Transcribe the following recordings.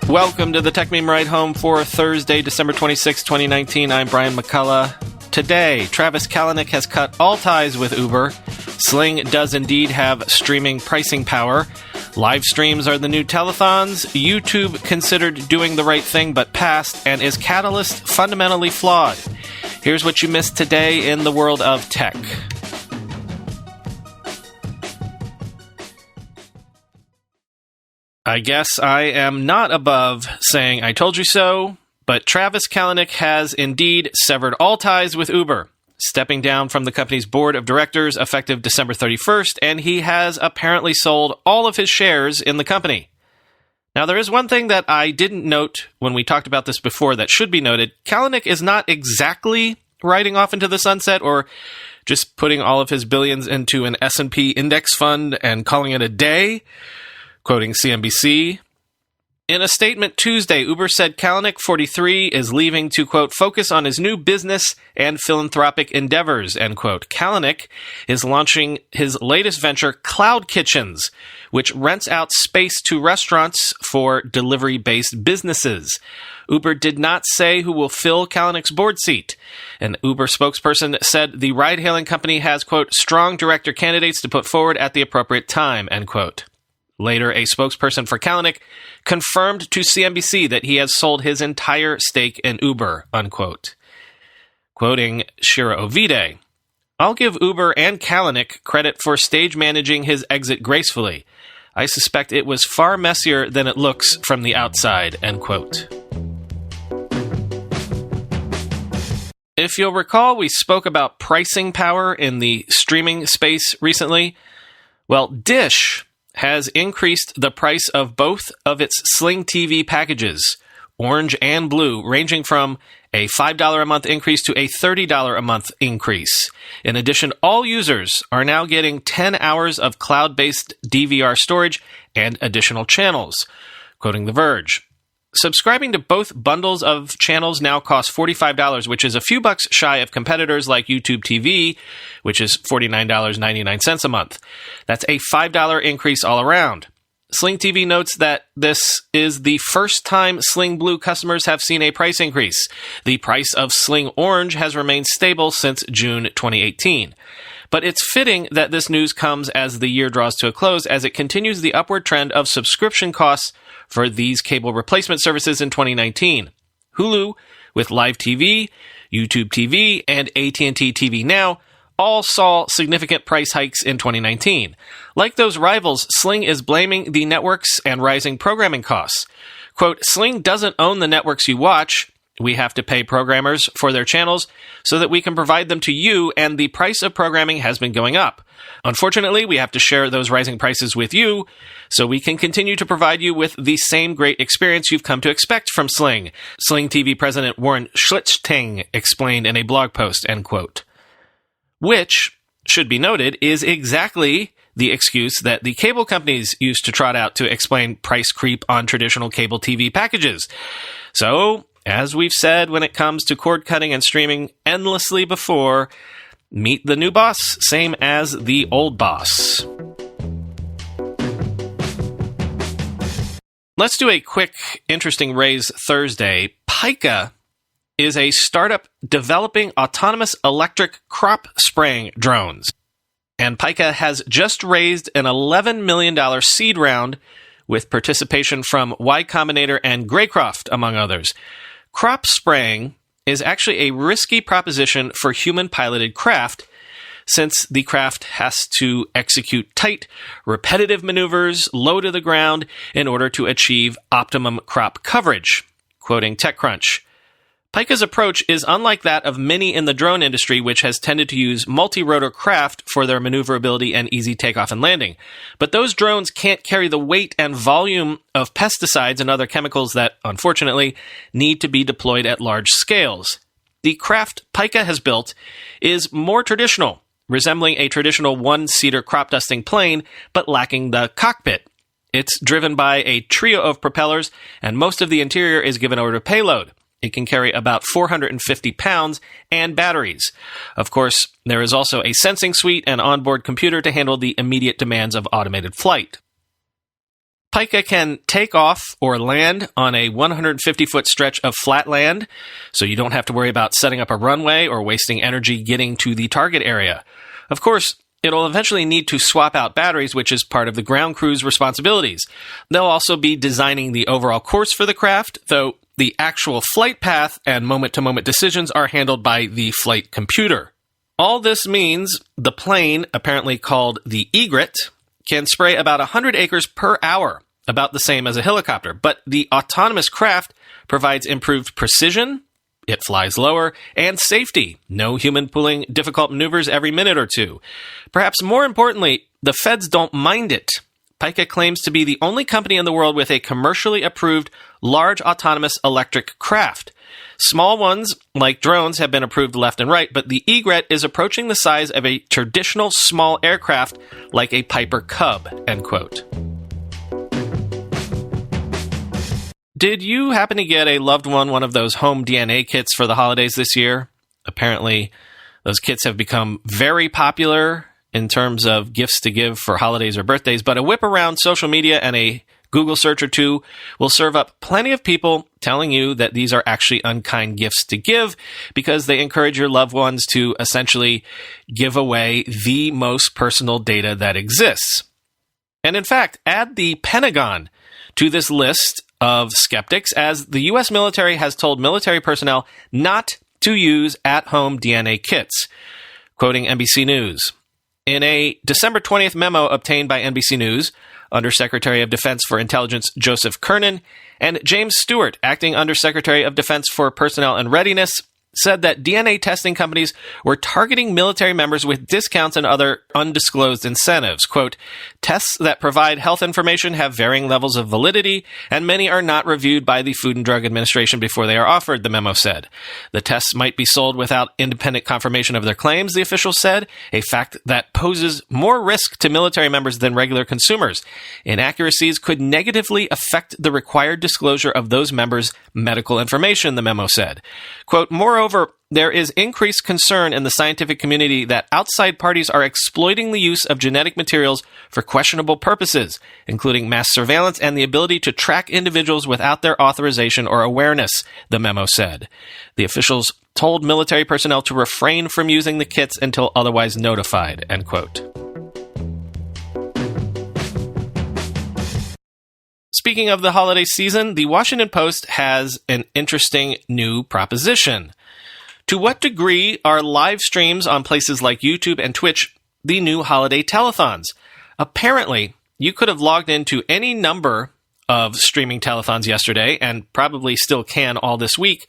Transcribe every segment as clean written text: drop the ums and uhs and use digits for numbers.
Welcome to the Tech Meme Ride Home for Thursday, December 26, 2019. I'm Brian McCullough. Today, Travis Kalanick has cut all ties with Uber. Sling does indeed have streaming pricing power. Livestreams are the new telethons. YouTube considered doing the right thing but passed. And is Catalyst fundamentally flawed? Here's what you missed today in the world of tech. I guess I am not above saying I told you so, but Travis Kalanick has indeed severed all ties with Uber, stepping down from the company's board of directors effective December 31st, and he has apparently sold all of his shares in the company. Now, there is one thing that I didn't note when we talked about this before that should be noted. Kalanick is not exactly riding off into the sunset or just putting all of his billions into an S&P index fund and calling it a day. Quoting CNBC, in a statement Tuesday, Uber said Kalanick, 43, is leaving to, quote, focus on his new business and philanthropic endeavors, end quote. Kalanick is launching his latest venture, Cloud Kitchens, which rents out space to restaurants for delivery-based businesses. Uber did not say who will fill Kalanick's board seat. An Uber spokesperson said the ride-hailing company has, quote, strong director candidates to put forward at the appropriate time, end quote. Later, a spokesperson for Kalanick confirmed to CNBC that he has sold his entire stake in Uber, unquote. Quoting Shira Ovide, I'll give Uber and Kalanick credit for stage managing his exit gracefully. I suspect it was far messier than it looks from the outside, end quote. If you'll recall, we spoke about pricing power in the streaming space recently. Well, Dish has increased the price of both of its Sling TV packages, orange and blue, ranging from a $5 a month increase to a $30 a month increase. In addition, all users are now getting 10 hours of cloud-based DVR storage and additional channels, quoting The Verge. Subscribing to both bundles of channels now costs $45, which is a few bucks shy of competitors like YouTube TV, which is $49.99 a month. That's a $5 increase all around. Sling TV notes that this is the first time Sling Blue customers have seen a price increase. The price of Sling Orange has remained stable since June 2018. But it's fitting that this news comes as the year draws to a close, as it continues the upward trend of subscription costs for these cable replacement services in 2019. Hulu, with Live TV, YouTube TV, and AT&T TV Now, all saw significant price hikes in 2019. Like those rivals, Sling is blaming the networks and rising programming costs. Quote, Sling doesn't own the networks you watch. We have to pay programmers for their channels so that we can provide them to you, and the price of programming has been going up. Unfortunately, we have to share those rising prices with you so we can continue to provide you with the same great experience you've come to expect from Sling. Sling TV President Warren Schlichting explained in a blog post, end quote. Which, should be noted, is exactly the excuse that the cable companies used to trot out to explain price creep on traditional cable TV packages. So, as we've said when it comes to cord cutting and streaming endlessly before, meet the new boss, same as the old boss. Let's do a quick, interesting raise Thursday. Pyka is a startup developing autonomous electric crop spraying drones. And Pyka has just raised an $11 million seed round with participation from Y Combinator and Greycroft, among others. Crop spraying is actually a risky proposition for human-piloted craft, since the craft has to execute tight, repetitive maneuvers low to the ground in order to achieve optimum crop coverage. Quoting TechCrunch, Pyka's approach is unlike that of many in the drone industry, which has tended to use multi-rotor craft for their maneuverability and easy takeoff and landing. But those drones can't carry the weight and volume of pesticides and other chemicals that, unfortunately, need to be deployed at large scales. The craft Pyka has built is more traditional, resembling a traditional one-seater crop dusting plane, but lacking the cockpit. It's driven by a trio of propellers, and most of the interior is given over to payload. It can carry about 450 pounds and batteries. Of course, there is also a sensing suite and onboard computer to handle the immediate demands of automated flight. Pyka can take off or land on a 150-foot stretch of flat land, so you don't have to worry about setting up a runway or wasting energy getting to the target area. Of course, it'll eventually need to swap out batteries, which is part of the ground crew's responsibilities. They'll also be designing the overall course for the craft, though the actual flight path and moment-to-moment decisions are handled by the flight computer. All this means the plane, apparently called the Egret, can spray about 100 acres per hour, about the same as a helicopter. But the autonomous craft provides improved precision, it flies lower, and safety. No human pulling difficult maneuvers every minute or two. Perhaps more importantly, the feds don't mind it. Pyka claims to be the only company in the world with a commercially approved large autonomous electric craft. Small ones, like drones, have been approved left and right, but the Egret is approaching the size of a traditional small aircraft like a Piper Cub, end quote. Did you happen to get a loved one of those home DNA kits for the holidays this year? Apparently, those kits have become very popular in terms of gifts to give for holidays or birthdays, but a whip around social media and a Google search or two will serve up plenty of people telling you that these are actually unkind gifts to give because they encourage your loved ones to essentially give away the most personal data that exists. And in fact, add the Pentagon to this list of skeptics, as the U.S. military has told military personnel not to use at-home DNA kits. Quoting NBC News, in a December 20th memo obtained by NBC News, Undersecretary of Defense for Intelligence Joseph Kernan and James Stewart, Acting Undersecretary of Defense for Personnel and Readiness, said that DNA testing companies were targeting military members with discounts and other undisclosed incentives. Quote, tests that provide health information have varying levels of validity, and many are not reviewed by the Food and Drug Administration before they are offered, the memo said. The tests might be sold without independent confirmation of their claims, the officials said, a fact that poses more risk to military members than regular consumers. Inaccuracies could negatively affect the required disclosure of those members' medical information, the memo said. Quote, moreover, there is increased concern in the scientific community that outside parties are exploiting the use of genetic materials for questionable purposes, including mass surveillance and the ability to track individuals without their authorization or awareness, the memo said. The officials told military personnel to refrain from using the kits until otherwise notified, end quote. Speaking of the holiday season, the Washington Post has an interesting new proposition. To what degree are live streams on places like YouTube and Twitch the new holiday telethons? Apparently, you could have logged into any number of streaming telethons yesterday and probably still can all this week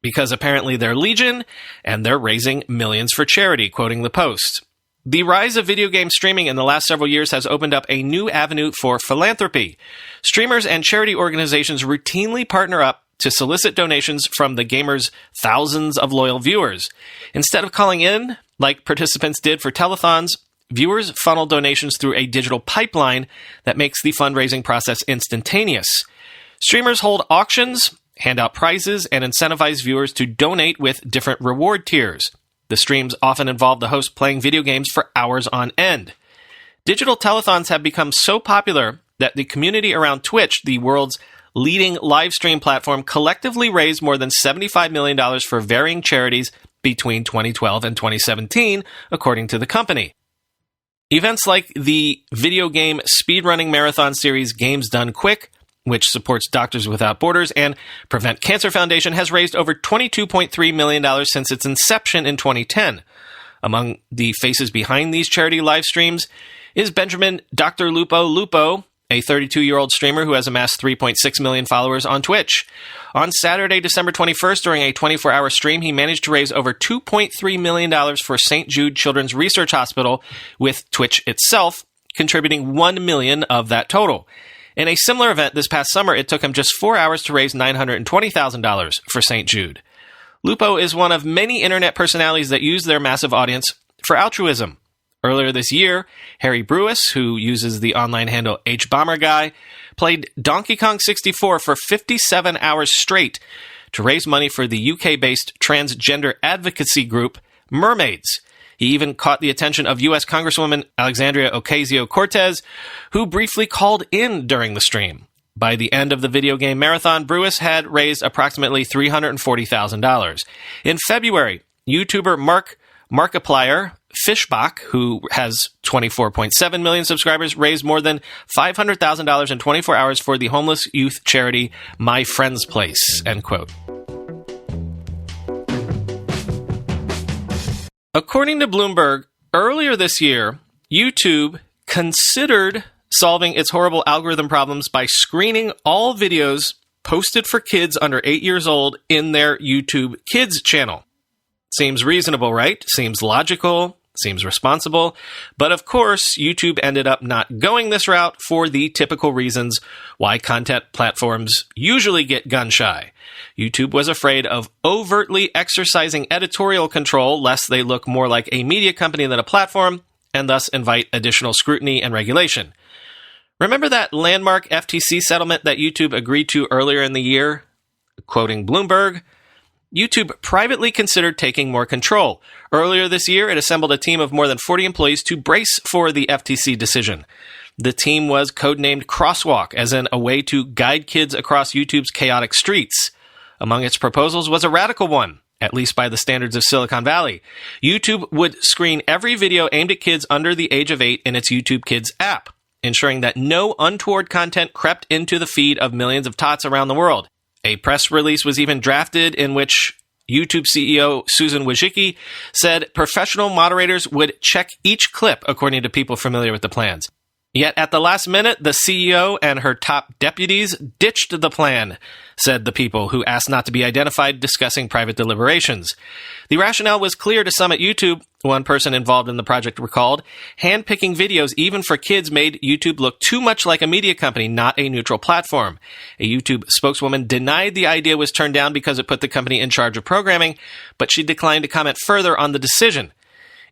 because apparently they're legion and they're raising millions for charity, quoting the Post. The rise of video game streaming in the last several years has opened up a new avenue for philanthropy. Streamers and charity organizations routinely partner up to solicit donations from the gamers' thousands of loyal viewers. Instead of calling in, like participants did for telethons, viewers funnel donations through a digital pipeline that makes the fundraising process instantaneous. Streamers hold auctions, hand out prizes, and incentivize viewers to donate with different reward tiers. The streams often involve the host playing video games for hours on end. Digital telethons have become so popular that the community around Twitch, the world's leading live stream platform, collectively raised more than $75 million for varying charities between 2012 and 2017, according to the company. Events like the video game speedrunning marathon series Games Done Quick, which supports Doctors Without Borders, and Prevent Cancer Foundation, has raised over $22.3 million since its inception in 2010. Among the faces behind these charity live streams is Benjamin Dr. Lupo, a 32-year-old streamer who has amassed 3.6 million followers on Twitch. On Saturday, December 21st, during a 24-hour stream, he managed to raise over $2.3 million for St. Jude Children's Research Hospital, with Twitch itself contributing $1 million of that total. In a similar event this past summer, it took him just 4 hours to raise $920,000 for St. Jude. Lupo is one of many internet personalities that use their massive audience for altruism. Earlier this year, Harry Brewis, who uses the online handle HBomberGuy, played Donkey Kong 64 for 57 hours straight to raise money for the UK-based transgender advocacy group Mermaids. He even caught the attention of U.S. Congresswoman Alexandria Ocasio-Cortez, who briefly called in during the stream. By the end of the video game marathon, Brewis had raised approximately $340,000. In February, YouTuber Markiplier Fishbach, who has 24.7 million subscribers, raised more than $500,000 in 24 hours for the homeless youth charity My Friend's Place, end quote. According to Bloomberg, earlier this year, YouTube considered solving its horrible algorithm problems by screening all videos posted for kids under 8 years old in their YouTube Kids channel. Seems reasonable, right? Seems logical, seems responsible. But of course, YouTube ended up not going this route for the typical reasons why content platforms usually get gun-shy. YouTube was afraid of overtly exercising editorial control lest they look more like a media company than a platform, and thus invite additional scrutiny and regulation. Remember that landmark FTC settlement that YouTube agreed to earlier in the year? Quoting Bloomberg, YouTube privately considered taking more control. Earlier this year, it assembled a team of more than 40 employees to brace for the FTC decision. The team was codenamed Crosswalk, as in a way to guide kids across YouTube's chaotic streets. Among its proposals was a radical one, at least by the standards of Silicon Valley. YouTube would screen every video aimed at kids under the age of 8 in its YouTube Kids app, ensuring that no untoward content crept into the feed of millions of tots around the world. A press release was even drafted in which YouTube CEO Susan Wojcicki said professional moderators would check each clip, according to people familiar with the plans. Yet at the last minute, the CEO and her top deputies ditched the plan, said the people who asked not to be identified discussing private deliberations. The rationale was clear to some at YouTube. One person involved in the project recalled, handpicking videos even for kids made YouTube look too much like a media company, not a neutral platform. A YouTube spokeswoman denied the idea was turned down because it put the company in charge of programming, but she declined to comment further on the decision.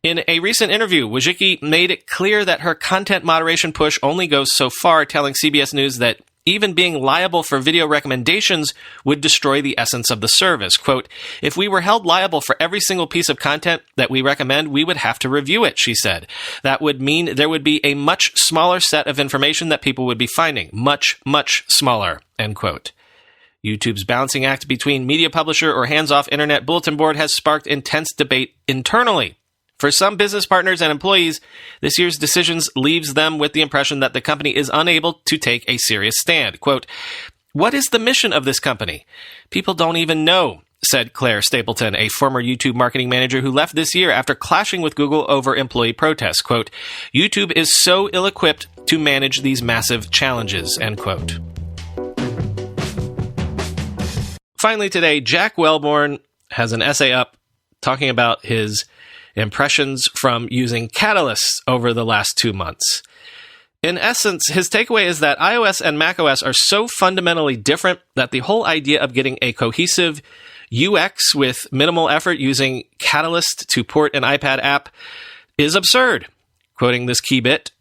In a recent interview, Wojcicki made it clear that her content moderation push only goes so far, telling CBS News that even being liable for video recommendations would destroy the essence of the service. Quote, "If we were held liable for every single piece of content that we recommend, we would have to review it," she said. "That would mean there would be a much smaller set of information that people would be finding. Much, much smaller," end quote. YouTube's balancing act between media publisher or hands-off internet bulletin board has sparked intense debate internally. For some business partners and employees, this year's decisions leaves them with the impression that the company is unable to take a serious stand. Quote, "What is the mission of this company? People don't even know," said Claire Stapleton, a former YouTube marketing manager who left this year after clashing with Google over employee protests. Quote, "YouTube is so ill-equipped to manage these massive challenges," end quote. Finally today, Jack Wellborn has an essay up talking about his impressions from using Catalyst over the last 2 months. In essence, his takeaway is that iOS and macOS are so fundamentally different that the whole idea of getting a cohesive UX with minimal effort using Catalyst to port an iPad app is absurd. Quoting this key bit,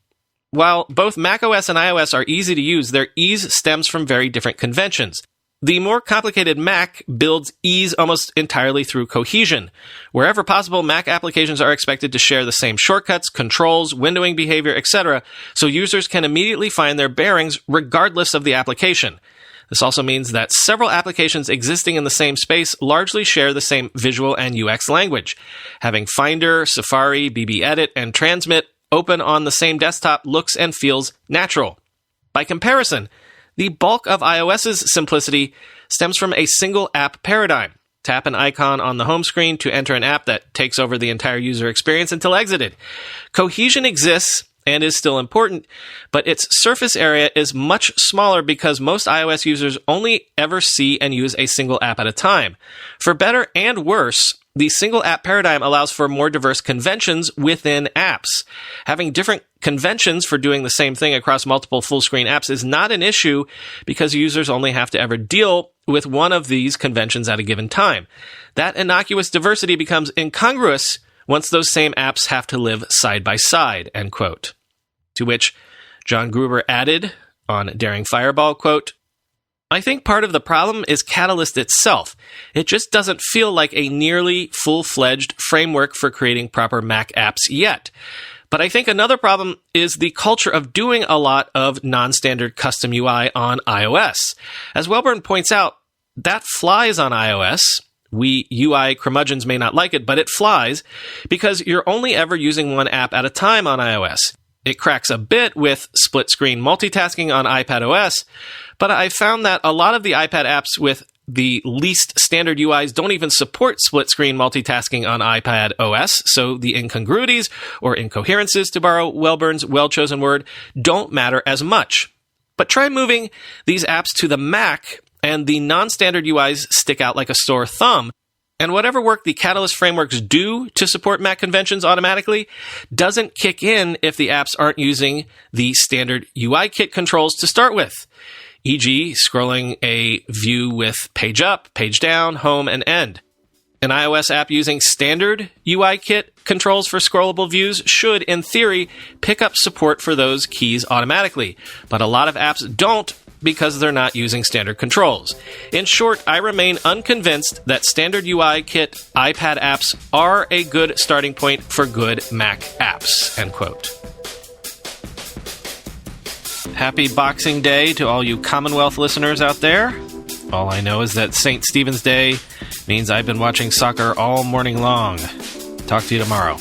"While both macOS and iOS are easy to use, their ease stems from very different conventions. The more complicated Mac builds ease almost entirely through Cohesion. Wherever possible, Mac applications are expected to share the same shortcuts, controls, windowing behavior, etc., so users can immediately find their bearings regardless of the application. This also means that several applications existing in the same space largely share the same visual and UX language. Having Finder, Safari, BBEdit, and Transmit open on the same desktop looks and feels natural. By comparison, the bulk of iOS's simplicity stems from a single app paradigm. Tap an icon on the home screen to enter an app that takes over the entire user experience until exited. Cohesion exists and is still important, but its surface area is much smaller because most iOS users only ever see and use a single app at a time. For better and worse, the single app paradigm allows for more diverse conventions within apps. Having different conventions for doing the same thing across multiple full-screen apps is not an issue because users only have to ever deal with one of these conventions at a given time. That innocuous diversity becomes incongruous once those same apps have to live side by side, end quote. To which John Gruber added on Daring Fireball, quote, I think part of the problem is Catalyst itself. It just doesn't feel like a nearly full-fledged framework for creating proper Mac apps yet. But I think another problem is the culture of doing a lot of non-standard custom UI on iOS. As Welburn points out, that flies on iOS. We UI curmudgeons may not like it, but it flies because you're only ever using one app at a time on iOS. It cracks a bit with split-screen multitasking on iPadOS, but I found that a lot of the iPad apps with the least standard UIs don't even support split-screen multitasking on iPadOS, so the incongruities, or incoherences to borrow Welburn's well-chosen word, don't matter as much. But try moving these apps to the Mac, and the non-standard UIs stick out like a sore thumb. And whatever work the Catalyst frameworks do to support Mac conventions automatically doesn't kick in if the apps aren't using the standard UI kit controls to start with, e.g. scrolling a view with page up, page down, home, and end. An iOS app using standard UI kit controls for scrollable views should, in theory, pick up support for those keys automatically, but a lot of apps don't because they're not using standard controls. In short, I remain unconvinced that standard UI kit iPad apps are a good starting point for good Mac apps, end quote. Happy Boxing Day to all you Commonwealth listeners out there. All I know is that St. Stephen's Day means I've been watching soccer all morning long. Talk to you tomorrow.